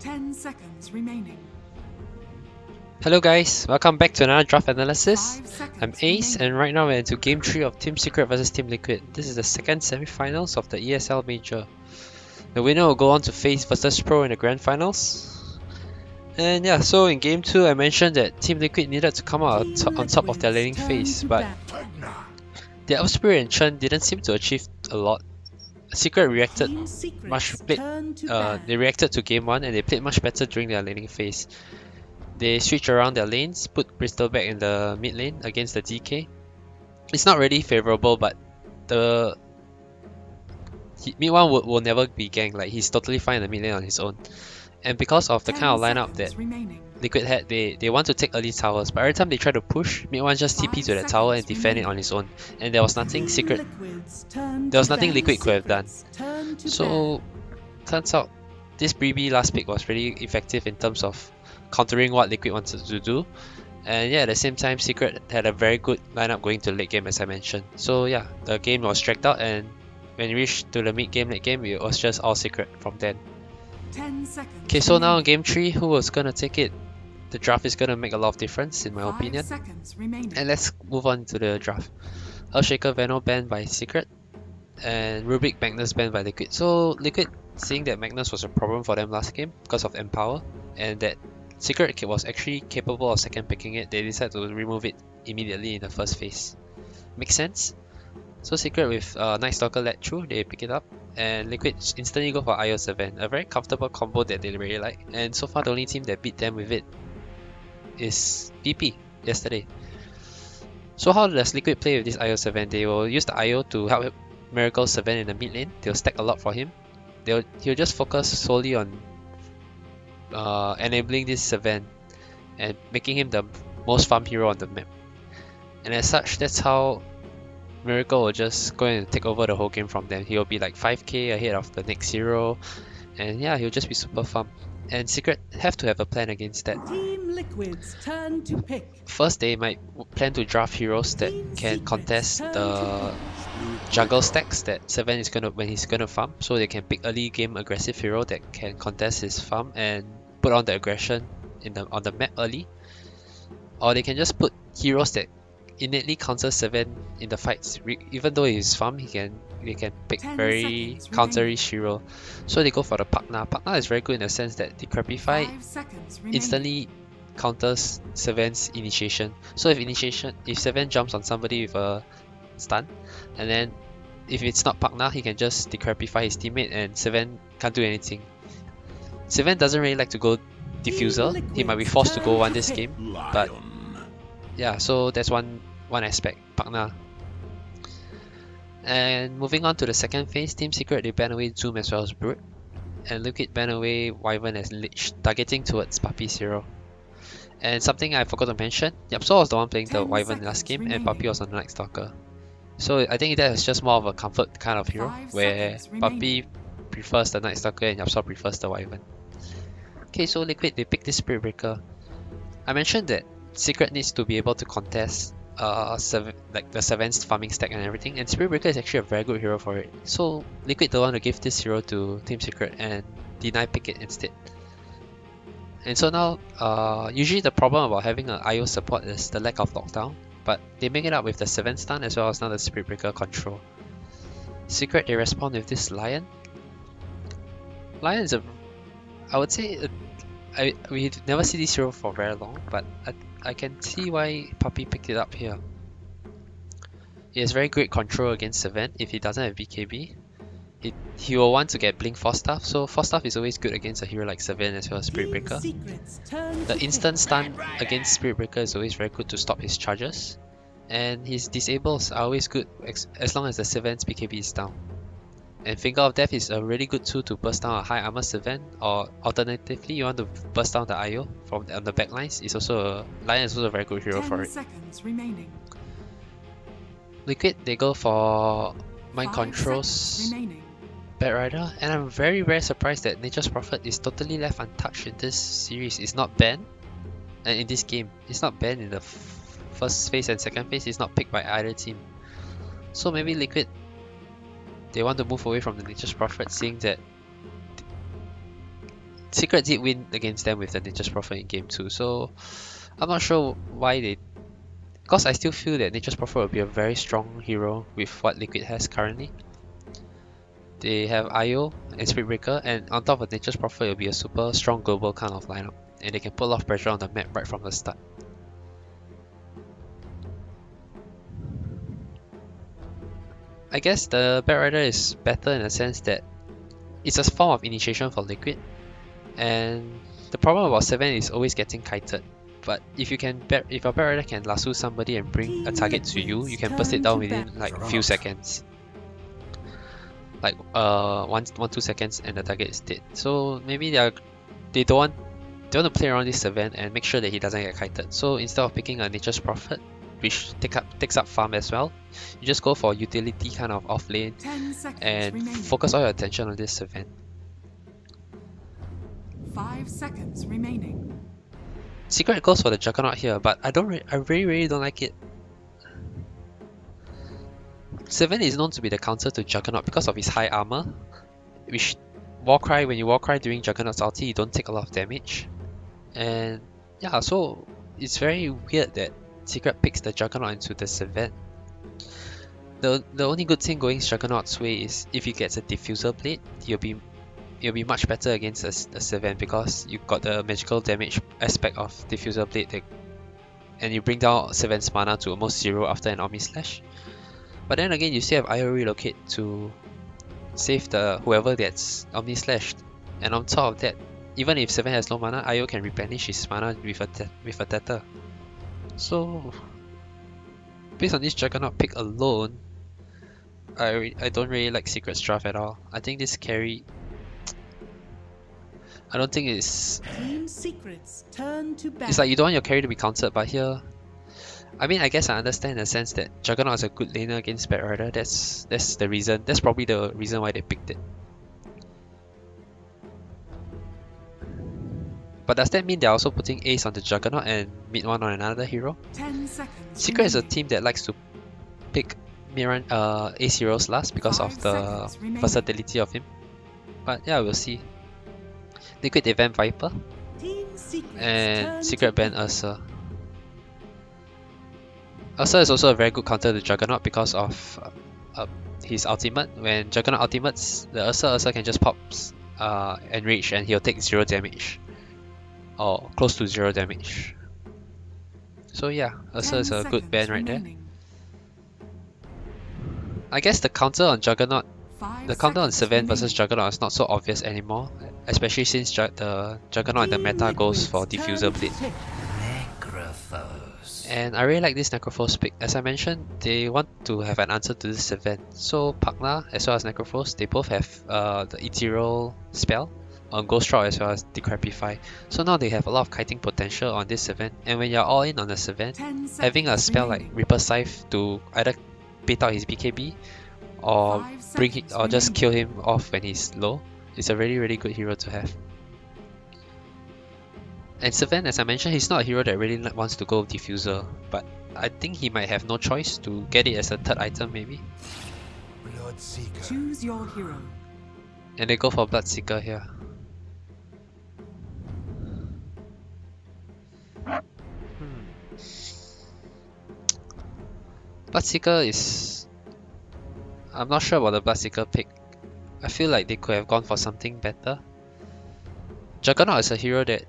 10 seconds remaining. Hello guys, welcome back to another draft 5 analysis. seconds I'm Ace remaining. and right now we're into Game 3 of Team Secret vs Team Liquid. This is the second semi-finals of the ESL Major. The winner will go on to face Versus Pro in the Grand Finals. And yeah, so in Game 2 I mentioned that Team Liquid needed to come out on top of their laning phase, but their Upspirit and Chen didn't seem to achieve a lot. Secret reacted they reacted to Game 1 and they played much better during their laning phase. They switch around their lanes, put Bristol back in the mid lane against the DK. It's not really favorable, but the mid one will never be ganked. Like, he's totally fine in the mid lane on his own. And because of the kind of lineup that Liquid had, they want to take early towers, but every time they try to push, mid one just TP to the tower and defend it on his own. And there was nothing Liquid could have done. So turns out this Breeby last pick was really effective in terms of countering what Liquid wanted to do. And yeah, at the same time, Secret had a very good lineup going to late game, as I mentioned. So yeah, the game was dragged out, and when it reached to the mid game, late game, it was just all Secret from then. 10 seconds Okay, so now in Game 3, who was gonna take it? The draft is gonna make a lot of difference, in my opinion. And let's move on to the draft. Earthshaker Veno banned by Secret, and Rubik Magnus banned by Liquid. So Liquid, seeing that Magnus was a problem for them last game because of Empower, and that Secret was actually capable of second picking it, they decided to remove it immediately in the first phase. Makes sense? So Secret with Night Stalker led through, they pick it up, and Liquid instantly go for IO7, a very comfortable combo that they really like, and so far the only team that beat them with it is BP yesterday. So how does Liquid play with this IO7? They will use the IO to help Miracle 7 in the mid lane, they'll stack a lot for him. He'll just focus solely on enabling this Seven and making him the most farm hero on the map. And as such, that's how Miracle will just go and take over the whole game from them. He'll be like 5k ahead of the next hero, and yeah, he'll just be super farm. And Secret have to have a plan against that. Team Liquid's turn to pick. First, they might plan to draft heroes that can contest the jungle stacks that Seven is when he's gonna farm, so they can pick early game aggressive hero that can contest his farm and put on the aggression on the map early. Or they can just put heroes that innately counter Seven in the fights. Even though he's farm, they can pick very counterish hero. So they go for the Pakna. Pakna is very good in the sense that Decrepify instantly counters Seven's initiation. So if Seven jumps on somebody with a stun, and then if it's not Pakna, he can just Decrepify his teammate and Seven can't do anything. Seven doesn't really like to go diffuser. He might be forced to go one this game, but yeah, so that's one aspect, Pakna. And moving on to the second phase, Team Secret, they ban away Zoom as well as Brute, and Liquid ban away Wyvern as Lich, targeting towards Puppy's hero. And something I forgot to mention, Yapso was the one playing the Wyvern last game, and Puppy was on the Night Stalker. So I think that is just more of a comfort kind of hero, where Puppy prefers the Night Stalker and Yapso prefers the Wyvern. Okay, so Liquid, they pick this Spirit Breaker. I mentioned that Secret needs to be able to contest the Seven's farming stack and everything, and Spirit Breaker is actually a very good hero for it. So Liquid don't want to give this hero to Team Secret and deny pick it instead. And so now, usually the problem about having an IO support is the lack of lockdown, but they make it up with the 7 stun as well as now the Spirit Breaker control. Secret, they respond with this Lion. Lion is I would say, we never see this hero for very long, but I can see why Puppy picked it up here. He has very great control against Seven. If he doesn't have BKB, he will want to get Blink Force Staff, so Force Staff is always good against a hero like Seven as well as Spirit Breaker. The instant stun against Spirit Breaker is always very good to stop his charges, and his disables are always good as long as the Seven's BKB is down. And Finger of Death is a really good tool to burst down a high armor Seven, or alternatively you want to burst down the IO on the backlines. Lion is also a very good hero for it. Liquid, they go for Mind Controls Bad Rider, and I'm very surprised that Nature's Prophet is totally left untouched in this series. It's not banned, and in this game, it's not banned in the first phase and second phase. It's not picked by either team. So maybe Liquid, they want to move away from the Nature's Prophet, seeing that Secret did win against them with the Nature's Prophet in game 2, so I'm not sure why they... Because I still feel that Nature's Prophet will be a very strong hero with what Liquid has currently. They have IO and Spirit Breaker, and on top of Nature's Prophet, it will be a super strong global kind of lineup, and they can put a lot of pressure on the map right from the start. I guess the Bat Rider is better in the sense that it's a form of initiation for Liquid, and the problem about 7 is always getting kited. But if your Bat Rider can lasso somebody and bring a target to you, you can burst it down within like a few seconds. Like 1-2 seconds and the target is dead. So maybe they want to play around this event and make sure that he doesn't get kited. So instead of picking a Nature's Prophet, which takes up farm as well, you just go for utility kind of off lane and focus all your attention on this event. 5 seconds remaining. Secret goes for the Juggernaut here, but I really don't like it. 7 is known to be the counter to Juggernaut because of his high armor, which when you Warcry during Juggernaut's ulti, you don't take a lot of damage. And yeah, so it's very weird that Secret picks the Juggernaut into this event. The only good thing going Juggernaut's way is if he gets a Diffuser Blade, he'll be much better against a 7 because you got the magical damage aspect of Diffuser Blade and you bring down 7's mana to almost 0 after an Omni Slash. But then again, you still have IO Relocate to save the whoever gets Omni Slashed. And on top of that, even if 7 has low mana, IO can replenish his mana with a Tether. So based on this Juggernaut pick alone, I don't really like Secret's draft at all. I think this carry, I don't think it's... Team Secrets turn to battle. It's like you don't want your carry to be countered, but here... I mean, I guess I understand in the sense that Juggernaut is a good laner against Bat Rider. That's the reason. That's probably the reason why they picked it. But does that mean they're also putting Ace on the Juggernaut and mid one on another hero? 10 seconds. Secret is a team that likes to pick Ace heroes last because of the versatility of him. But yeah, we'll see. Liquid event Viper and Secret ban Ursa. Ursa is also a very good counter to Juggernaut because of his ultimate. When Juggernaut ultimates, the Ursa can just pop Enrage and he'll take 0 damage. Or close to 0 damage. So yeah, Ursa is a good ban right there. I guess the counter on Juggernaut, the counter on 7 versus Juggernaut is not so obvious anymore. Especially since the Juggernaut in the meta goes for Diffuser Blade. And I really like this Necrophos pick. As I mentioned, they want to have an answer to this event. So Pagna as well as Necrophos, they both have the Ethereal spell on Ghost Rock as well as Decrepify. So now they have a lot of kiting potential on this event. And when you're all in on this event, having a spell like Reaper Scythe to either bait out his BKB or just kill him off when he's low is a really good hero to have. And Seven, as I mentioned, he's not a hero that really wants to go Diffuser, but I think he might have no choice to get it as a third item maybe. Choose your hero. And they go for Bloodseeker here. Bloodseeker is... I'm not sure about the Bloodseeker pick. I feel like they could have gone for something better. Juggernaut is a hero that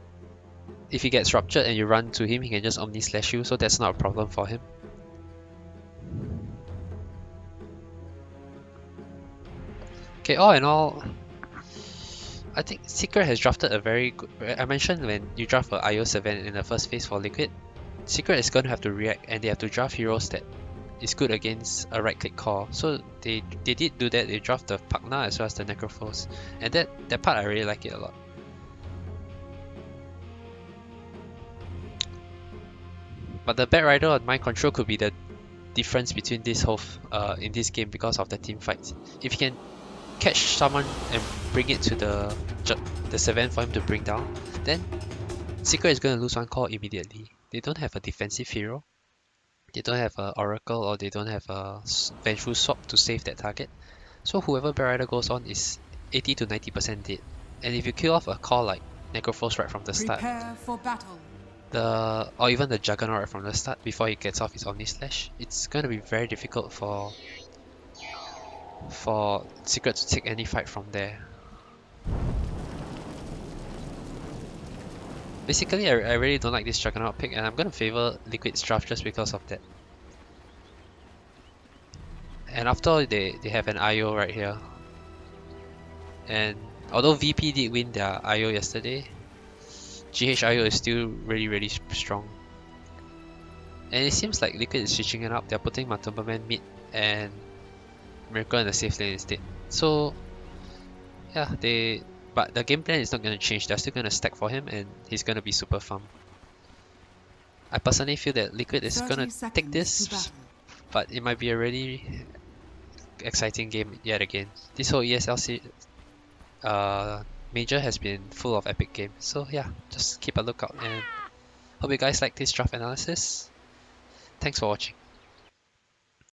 if he gets ruptured and you run to him, he can just Omni Slash you, so that's not a problem for him. Okay, all in all, I think Secret has drafted a very good... I mentioned when you draft for IO7 in the first phase for Liquid, Secret is going to have to react and they have to draft heroes that is good against a right click call. So they did do that. They draft the Pagna as well as the Necrophos, and that part I really like it a lot. But the Bat Rider on Mind Control could be the difference between this whole in this game because of the team fights. If you can catch someone and bring it to the 7 for him to bring down, then Secret is going to lose one call immediately. They don't have a defensive hero. They don't have an Oracle or they don't have a Vengeful Swap to save that target. So whoever Bat Rider goes on is 80 to 90% dead. And if you kill off a call like Necrophos right from the start. Prepare for battle. Or even the Juggernaut right from the start before he gets off his Omni Slash. It's going to be very difficult for Secret to take any fight from there. Basically, I really don't like this Juggernaut pick, and I'm going to favor Liquid's draft just because of that. And after all, they have an IO right here. And although VP did win their IO yesterday, GH IO is still really strong. And it seems like Liquid is switching it up. They're putting Matumbaman mid and Miracle in the safe lane instead. So yeah, but the game plan is not going to change. They're still going to stack for him and he's going to be super farm. I personally feel that Liquid is going to take this, but it might be a really exciting game yet again. This whole ESL major has been full of epic games. So yeah, just keep a lookout and hope you guys like this draft analysis. Thanks for watching.